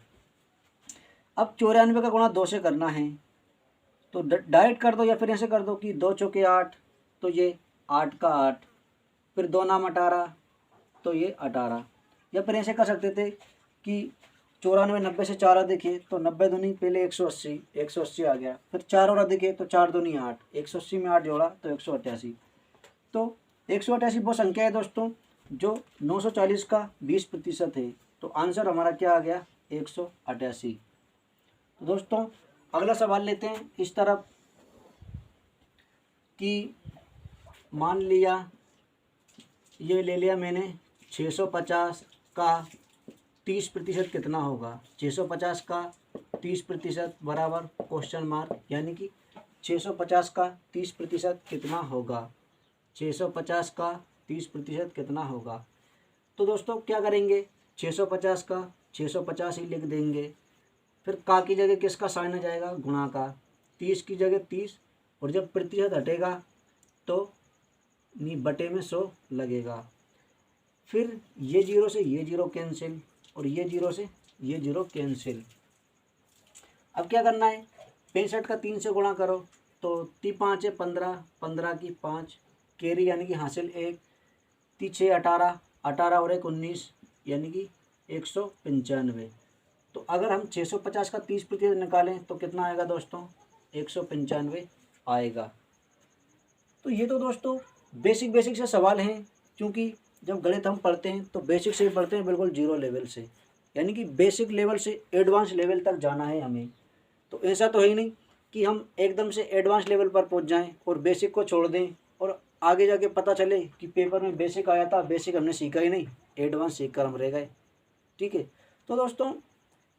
अब 94 का गुणा 2 से करना है, तो डायरेक्ट कर दो, या फिर ऐसे कर दो कि 2 चौके 8, तो ये 8 का 8, फिर 2 नाम 18, तो ये 18। या फिर ऐसे कर सकते थे कि 94 90 से 4 दिखे तो 90 दूनी पहले 180, 180 आ गया, फिर 4 और दिखे तो 4 दूनी 8, 180 में 8 जोड़ा तो 188। तो 188 वो संख्या है दोस्तों जो 940 का 20% है। तो आंसर हमारा क्या आ गया? 188। तो दोस्तों अगला सवाल लेते हैं इस तरफ, कि मान लिया ये ले लिया मैंने 650 का 30% कितना होगा? 650 का 30% बराबर क्वेश्चन मार्क, यानी कि 650 का 30% कितना होगा? 650 का 30% कितना होगा? तो दोस्तों क्या करेंगे? 650 का 650 ही लिख देंगे, फिर का की जगह किसका साइन आ जाएगा? गुणा का। 30 की जगह 30, और जब प्रतिशत हटेगा तो बटे में 100 लगेगा। फिर ये जीरो से ये जीरो कैंसिल, और ये जीरो से ये जीरो कैंसिल। अब क्या करना है? 65 का 3 से गुणा करो, तो 3 5 है 15, 15 की 5 कैरी, यानी कि हासिल 1, 3 6 18, 18 और 1 19, यानी कि 195। तो अगर हम 650 का 30% निकालें तो कितना आएगा दोस्तों? 195 आएगा। तो ये तो दोस्तों बेसिक से सवाल हैं, क्योंकि जब गणित हम पढ़ते हैं तो बेसिक से ही पढ़ते हैं, बिल्कुल जीरो लेवल से, यानी कि बेसिक लेवल से एडवांस लेवल तक जाना है हमें। तो ऐसा तो है ही नहीं कि हम एकदम से एडवांस लेवल पर पहुंच जाएं और बेसिक को छोड़ दें, और आगे जाके पता चले कि पेपर में बेसिक आया था, बेसिक हमने सीखा ही नहीं, एडवांस सीख कर हम रह गए। ठीक है। तो दोस्तों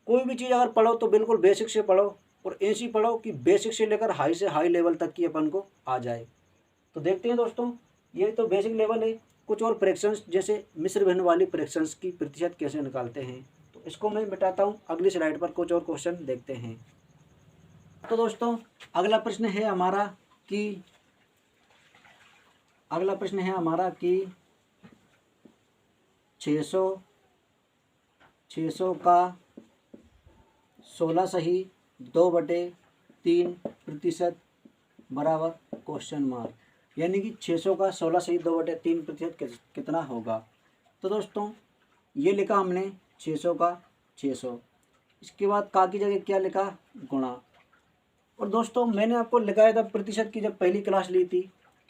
कोई भी चीज़ अगर पढ़ो तो बिल्कुल बेसिक से पढ़ो, और ऐसी पढ़ो कि बेसिक से लेकर हाई से हाई लेवल तक की अपन को आ जाए। तो देखते हैं दोस्तों, ये तो बेसिक लेवल है। कुछ और फ्रैक्शंस जैसे मिश्र भिन्न वाली फ्रैक्शंस की प्रतिशत कैसे निकालते हैं, तो इसको मैं बताता हूँ। अगली स्लाइड पर कुछ और क्वेश्चन देखते हैं। तो दोस्तों अगला प्रश्न है हमारा कि 600 का 16 सही 2/3% बराबर क्वेश्चन मार्क, यानी कि 600 का 16 सही 2/3% कितना होगा? तो दोस्तों ये लिखा हमने 600 का 600, इसके बाद का की जगह क्या लिखा? गुणा। और दोस्तों मैंने आपको लिखाया था प्रतिशत की जब पहली क्लास ली थी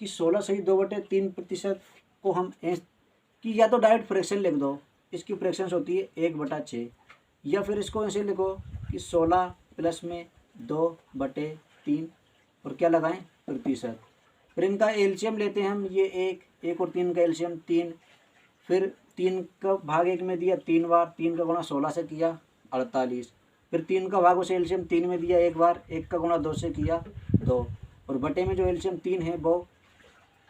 कि 16 सही 2/3% को हम कि या तो डायरेक्ट फ्रैक्शन लिख दो, इसकी फ्रैक्शंस होती है 1/6, या फिर इसको ऐसे लिखो कि 16 प्लस में 2/3 और क्या लगाएं? प्रतिशत। फिर इनका एलसीएम लेते हैं हम, ये 1 और 3 का एलसीएम 3, फिर 3 का भाग 1 में दिया 3 बार, 3 का गुणा 16 से किया 48, फिर 3 का भाग उसे एलसीएम 3 में दिया 1 बार, 1 का गुणा 2 से किया 2, और बटे में जो एलसीएम 3 है वो,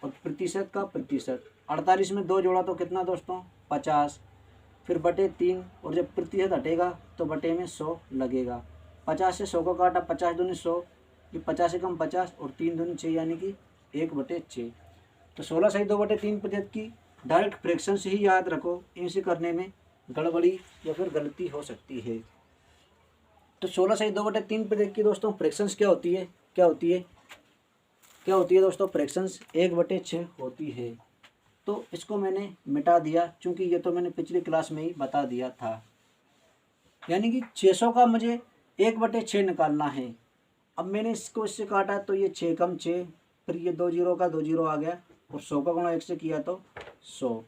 और प्रतिशत का प्रतिशत 48 में 2 जोड़ा तो कितना दोस्तों 50, फिर बटे 3, और जब प्रतिशत हटेगा तो बटे में 100 लगेगा। 50 से 100 को काटा, 50 दूनी 100, ये 50 से कम 50 और 3 दूनी 6 यानी कि 1/6। तो 16 सही 2/3% की डायरेक्ट फ्रैक्शन से ही याद रखो, इनसे करने में गड़बड़ी या फिर गलती हो सकती है। तो 16 सही 2/3% की दोस्तों फ्रैक्शंस क्या होती है, क्या होती है दोस्तों, फ्रैक्शंस 1/6 होती है। तो इसको मैंने मिटा दिया, चूँकि ये तो मैंने पिछली क्लास में ही बता दिया था। यानी कि 600 का मुझे 1/6 निकालना है। अब मैंने इसको इससे काटा तो ये 6 कम 6, फिर ये 2 जीरो का 2 जीरो आ गया, और 100 का गुणा 1 से किया तो 100,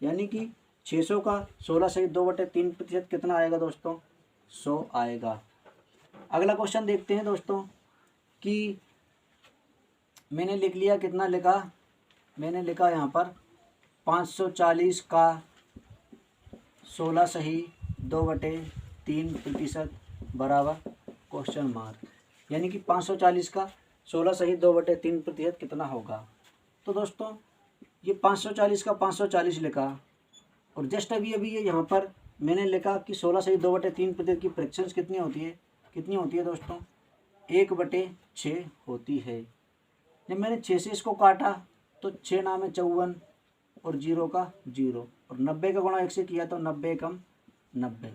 यानी कि 600 का 16 सही 2/3% कितना आएगा दोस्तों 100 आएगा। अगला क्वेश्चन देखते हैं दोस्तों कि मैंने लिख लिया, कितना लिखा, मैंने लिखा यहाँ पर 540 का 16 सही 2/3% बराबर क्वेश्चन मार्क, यानी कि 540 का 16 सही 2/3% कितना होगा। तो दोस्तों ये 540 का 540 लिखा, और जस्ट अभी ये यहाँ पर मैंने लिखा कि 16 सही 2/3% की फ्रैक्शंस कितनी होती है दोस्तों 1/6 होती है। जब मैंने 6 से इसको काटा तो 6 नाम है 54, और 0 का 0, और 90 का गुणा 1 से किया तो 90 कम 90,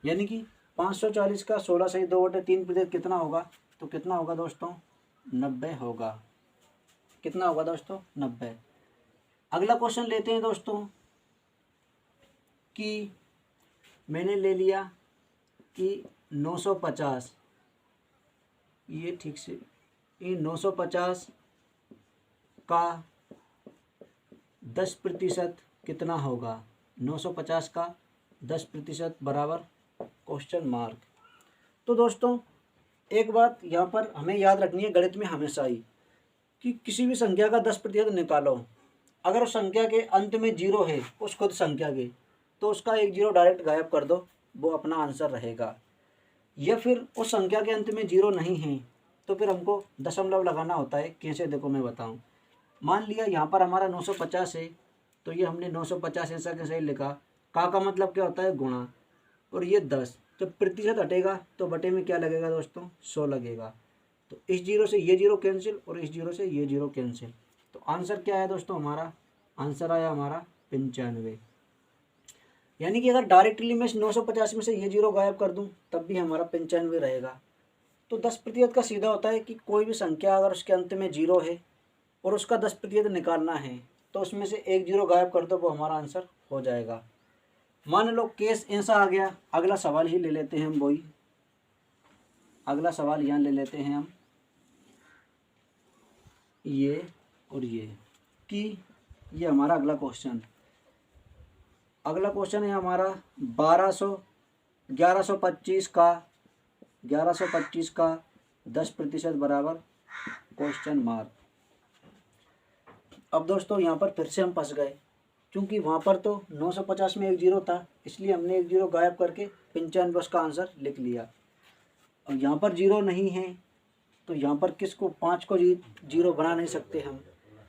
यानी कि 540 का 16 सही 2/3% कितना होगा, तो कितना होगा दोस्तों 90 होगा। कितना होगा दोस्तों 90। अगला क्वेश्चन लेते हैं दोस्तों कि मैंने ले लिया कि 950, ये ठीक से, ये 950 का 10% कितना होगा, 950 का 10% बराबर क्वेश्चन मार्क। तो दोस्तों एक बात यहाँ पर हमें याद रखनी है गणित में हमेशा ही, कि किसी भी संख्या का 10% निकालो, अगर उस संख्या के अंत में 0 है उस खुद संख्या के, तो उसका 1 0 डायरेक्ट गायब कर दो, वो अपना आंसर रहेगा। या फिर उस संख्या के अंत में 0 नहीं है तो फिर हमको दशमलव लगाना होता है। कैसे, देखो मैं बताऊं। मान लिया यहाँ पर हमारा 950 है, तो ये हमने 950 ऐसा कैसे ही लिखा, का मतलब क्या होता है गुणा, और ये 10, जब प्रतिशत हटेगा तो बटे में क्या लगेगा दोस्तों 100 लगेगा। तो इस 0 से ये 0 कैंसिल, और इस 0 से ये 0 कैंसिल, तो आंसर क्या है दोस्तों हमारा, आंसर आया हमारा 95। यानी कि अगर डायरेक्टली मैं 950 में से ये 0 गायब कर दूं तब भी हमारा 95 रहेगा। तो 10% का सीधा होता है कि कोई भी संख्या अगर उसके अंत में 0 है और उसका 10% निकालना है तो उसमें से 1 0 गायब कर दो, वो हमारा आंसर हो जाएगा। मान लो केस ऐसा आ गया, अगला सवाल ही ले लेते हैं हम, वही अगला सवाल यहाँ ले लेते हैं हम, ये और ये, कि ये हमारा अगला क्वेश्चन है हमारा 1125 का 10% बराबर क्वेश्चन मार्क। अब दोस्तों यहाँ पर फिर से हम फंस गए, क्योंकि वहाँ पर तो 950 में 1 0 था, इसलिए हमने 1 0 गायब करके 95 उसका आंसर लिख लिया। और यहाँ पर 0 नहीं है तो यहाँ पर किसको 5 को 0 बना नहीं सकते हम,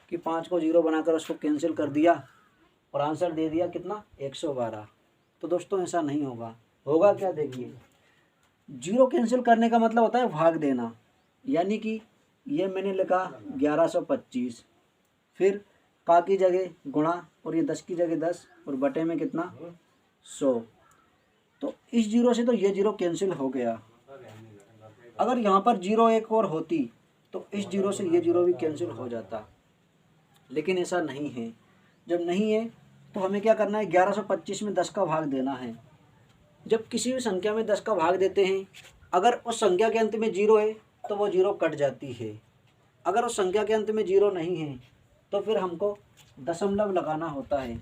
कि 5 को 0 बनाकर उसको कैंसिल कर दिया और आंसर दे दिया कितना 112। तो दोस्तों ऐसा नहीं होगा। होगा क्या, देखिए 0 कैंसिल करने का मतलब होता है भाग देना, यानी कि ये मैंने लिखा 1125, फिर का की जगह गुणा, और ये 10 की जगह 10, और बटे में कितना 100। तो इस 0 से तो ये 0 कैंसिल हो गया। अगर यहाँ पर 0 एक और होती तो इस 0 से ये 0 भी कैंसिल हो जाता, लेकिन ऐसा नहीं है। जब नहीं है तो हमें क्या करना है, 1125 में 10 का भाग देना है। जब किसी भी संख्या में 10 का भाग देते हैं, अगर उस संख्या के अंत में 0 है तो वो 0 कट जाती है। अगर उस संख्या के अंत में 0 नहीं है तो फिर हमको दशमलव लगाना होता है।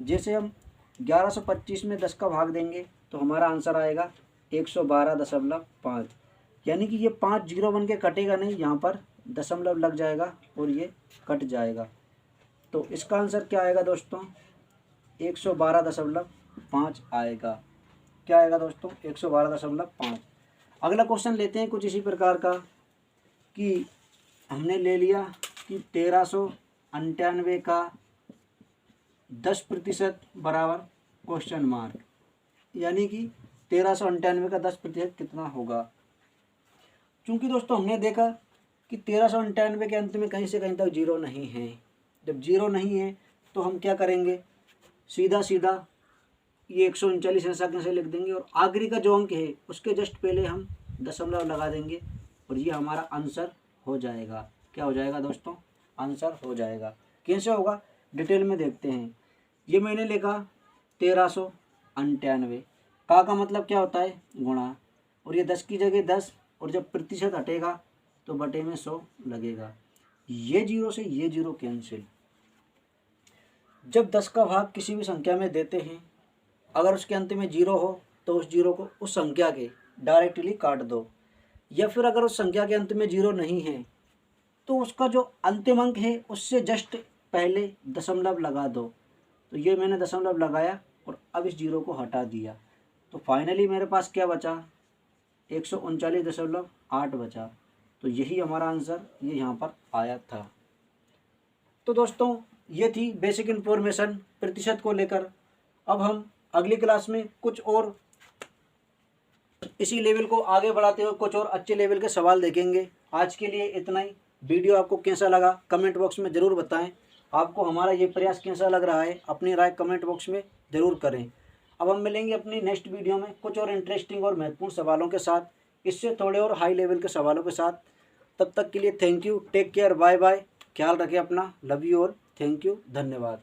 जैसे हम 1125 में 10 का भाग देंगे तो हमारा आंसर आएगा 112.5, यानी कि ये 5 0 बन के कटेगा नहीं, यहाँ पर दशमलव लग जाएगा और ये कट जाएगा। तो इसका आंसर क्या आएगा दोस्तों, 112.5 आएगा। क्या आएगा दोस्तों, 112.5। अगला क्वेश्चन लेते हैं कुछ इसी प्रकार का कि हमने ले लिया कि 1398 का 10% बराबर क्वेश्चन मार्क, यानी कि 1398 का 10% कितना होगा। चूँकि दोस्तों हमने देखा कि 1398 के अंत में कहीं से कहीं तक जीरो नहीं है। जब जीरो नहीं है तो हम क्या करेंगे, सीधा सीधा ये 139 ऐसा कैसे लिख देंगे और आखिरी का जो अंक है उसके जस्ट पहले हम दशमलव लगा देंगे और ये हमारा आंसर हो जाएगा। क्या हो जाएगा दोस्तों, आंसर हो जाएगा। कैसे होगा डिटेल में देखते हैं। ये मैंने लिखा 1398 का मतलब क्या होता है, गुणा, और ये 10 की जगह 10 और जब प्रतिशत हटेगा तो बटे में 100 लगेगा। ये जीरो से ये जीरो कैंसिल। जब 10 का भाग किसी भी संख्या में देते हैं, अगर उसके अंत में जीरो हो तो उस जीरो को उस संख्या के डायरेक्टली काट दो, या फिर अगर उस संख्या के अंत में जीरो नहीं है तो उसका जो अंतिम अंक है उससे जस्ट पहले दशमलव लगा दो। तो ये मैंने दशमलव लगाया और अब इस जीरो को हटा दिया, तो फाइनली मेरे पास क्या बचा, 139.8 बचा। तो यही हमारा आंसर ये यहाँ पर आया था। तो दोस्तों ये थी बेसिक इन्फॉर्मेशन प्रतिशत को लेकर। अब हम अगली क्लास में कुछ और इसी लेवल को आगे बढ़ाते हुए कुछ और अच्छे लेवल के सवाल देखेंगे। आज के लिए इतना ही। वीडियो आपको कैसा लगा कमेंट बॉक्स में ज़रूर बताएं। आपको हमारा ये प्रयास कैसा लग रहा है अपनी राय कमेंट बॉक्स में ज़रूर करें। अब हम मिलेंगे अपनी नेक्स्ट वीडियो में कुछ और इंटरेस्टिंग और महत्वपूर्ण सवालों के साथ, इससे थोड़े और हाई लेवल के सवालों के साथ। तब तक के लिए thank you, take care, bye bye, ख्याल रखें अपना, लव यू और थैंक यू, धन्यवाद।